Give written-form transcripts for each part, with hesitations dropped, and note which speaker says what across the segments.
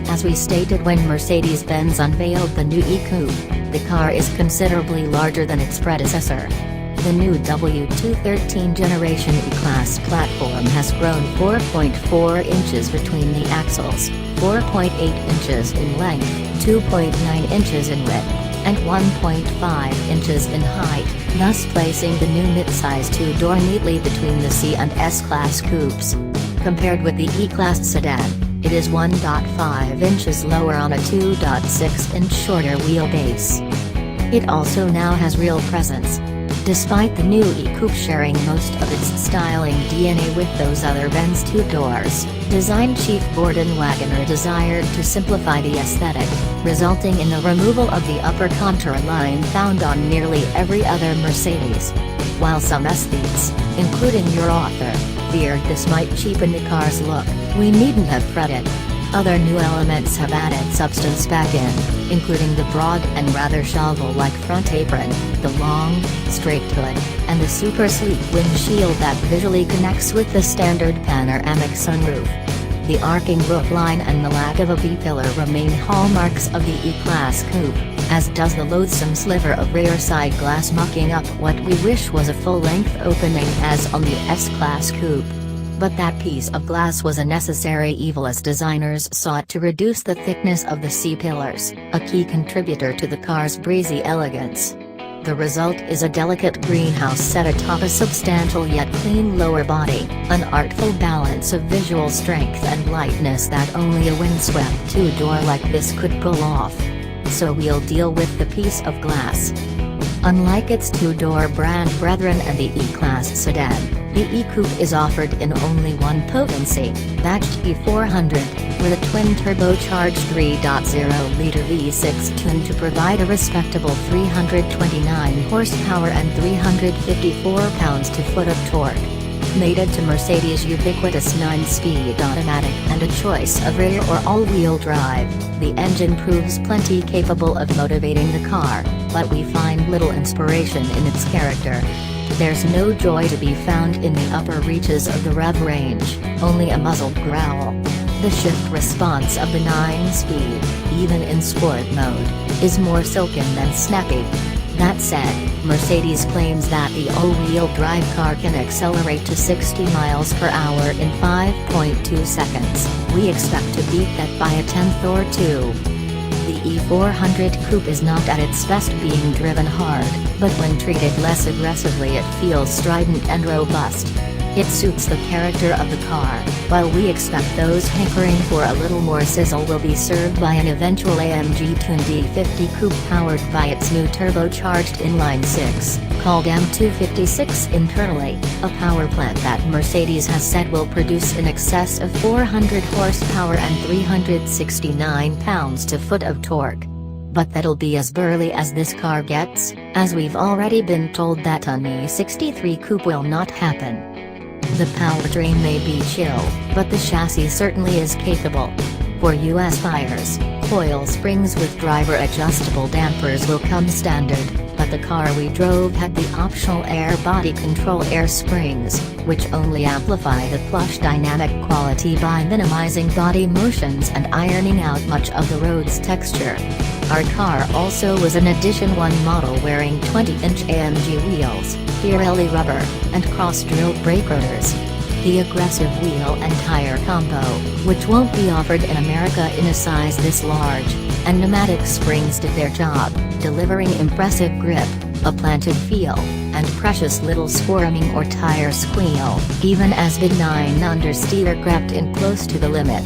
Speaker 1: As we stated when Mercedes-Benz unveiled the new E-Coupe, the car is considerably larger than its predecessor. The new W213 Generation E-Class platform has grown 4.4 inches between the axles, 4.8 inches in length, 2.9 inches in width, and 1.5 inches in height, thus placing the new midsize two-door neatly between the C and S-Class coupes. Compared with the E-Class sedan, it is 1.5 inches lower on a 2.6-inch shorter wheelbase. It also now has real presence. Despite the new E-Coupe sharing most of its styling DNA with those other Benz two-doors, design chief Gordon Wagoner desired to simplify the aesthetic, resulting in the removal of the upper contour line found on nearly every other Mercedes. While some aesthetes, including your author, feared this might cheapen the car's look, we needn't have fretted. Other new elements have added substance back in, including the broad and rather shovel-like front apron, the long, straight hood, and the super sleek windshield that visually connects with the standard panoramic sunroof. The arcing roofline and the lack of a B-pillar remain hallmarks of the E-Class coupe, as does the loathsome sliver of rear side glass mucking up what we wish was a full-length opening as on the S-Class coupe. But that piece of glass was a necessary evil as designers sought to reduce the thickness of the C-pillars, a key contributor to the car's breezy elegance. The result is a delicate greenhouse set atop a substantial yet clean lower body, an artful balance of visual strength and lightness that only a windswept two-door like this could pull off. So we'll deal with the piece of glass. Unlike its two-door brand brethren and the E-Class sedan, the E-Coupe is offered in only one potency, badged E400, with a twin-turbocharged 3.0-liter V6 tuned to provide a respectable 329 horsepower and 354 pounds-to-foot of torque. Mated to Mercedes' ubiquitous 9-speed automatic and a choice of rear or all-wheel drive, the engine proves plenty capable of motivating the car, but we find little inspiration in its character. There's no joy to be found in the upper reaches of the rev range, only a muzzled growl. The shift response of the 9-speed, even in sport mode, is more silken than snappy. That said, Mercedes claims that the all-wheel drive car can accelerate to 60 miles per hour in 5.2 seconds. We expect to beat that by a tenth or two. The E400 coupe is not at its best being driven hard, but when treated less aggressively it feels strident and robust. It suits the character of the car, while we expect those hankering for a little more sizzle will be served by an eventual AMG-tuned E50 coupe powered by its new turbocharged inline-6, called M256 internally, a power plant that Mercedes has said will produce in excess of 400 horsepower and 369 pounds-to-foot of torque. But that'll be as burly as this car gets, as we've already been told that an E63 coupe will not happen. The powertrain may be chill, but the chassis certainly is capable. For US buyers, coil springs with driver-adjustable dampers will come standard, but the car we drove had the optional air body control air springs, which only amplify the plush dynamic quality by minimizing body motions and ironing out much of the road's texture. Our car also was an Edition 1 model wearing 20-inch AMG wheels, Pirelli rubber, and cross-drilled brake rotors. The aggressive wheel and tire combo, which won't be offered in America in a size this large, and pneumatic springs did their job, delivering impressive grip, a planted feel, and precious little squirming or tire squeal, even as benign understeer crept in close to the limit.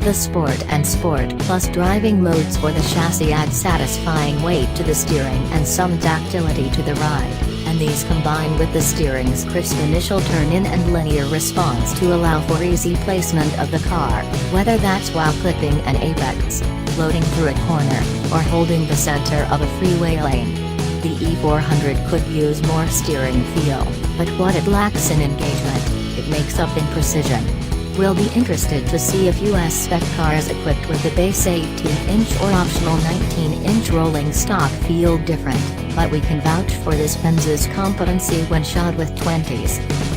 Speaker 1: The Sport and Sport Plus driving modes for the chassis add satisfying weight to the steering and some tactility to the ride, and these combine with the steering's crisp initial turn-in and linear response to allow for easy placement of the car, whether that's while clipping an apex, floating through a corner, or holding the center of a freeway lane. The E400 could use more steering feel, but what it lacks in engagement, it makes up in precision. We'll be interested to see if US spec cars equipped with the base 18-inch or optional 19-inch rolling stock feel different, but we can vouch for this Benz's competency when shot with 20s.